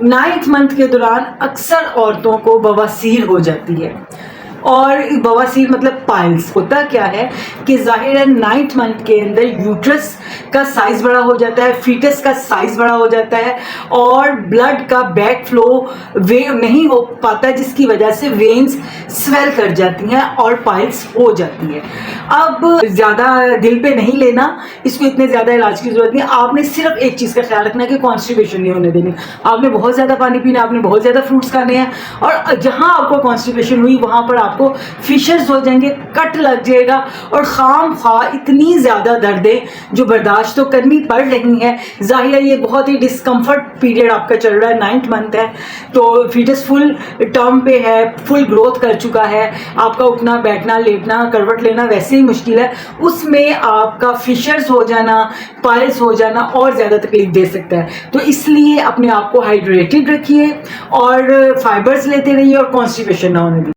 9th month के दौरान अक्सर औरतों को बवासीर हो जाती है। और बवासीर मतलब पाइल्स। होता क्या है कि जाहिर है 9th मंथ के अंदर यूट्रस का साइज बड़ा हो जाता है, फीटस का साइज बड़ा हो जाता है और ब्लड का बैक फ्लो वे नहीं हो पाता, जिसकी वजह से वेन्स स्वेल कर जाती हैं और पाइल्स हो जाती है। अब ज़्यादा दिल पे नहीं लेना, इसको इतने ज़्यादा इलाज की ज़रूरत नहीं। आपने सिर्फ एक चीज़ का ख्याल रखना है कि कॉन्स्टिपेशन नहीं होने देनी। आपने बहुत ज़्यादा पानी पीना, आपने बहुत ज़्यादा फ्रूट्स खाने हैं और जहाँ आपको कॉन्स्टिपेशन हुई वहाँ पर आपको फिशर्स हो जाएंगे, कट लग जाएगा और खाम खा इतनी ज़्यादा दर्दें जो बर्दाश्त तो करनी पड़ रही हैं। जाहिर है ये बहुत ही डिस्कम्फर्ट पीरियड आपका चल रहा है, 9th मंथ है तो फीटस फुल टर्म पे है, फुल ग्रोथ कर चुका है, आपका उठना बैठना लेटना करवट लेना वैसे ही मुश्किल है, उसमें आपका फिशर्स हो जाना, पाइल्स हो जाना और ज़्यादा तकलीफ दे सकता है। तो इसलिए अपने आप को हाइड्रेटेड रखिए और फाइबर्स लेते रहिए और कॉन्स्टिपेशन ना होने दीजिए।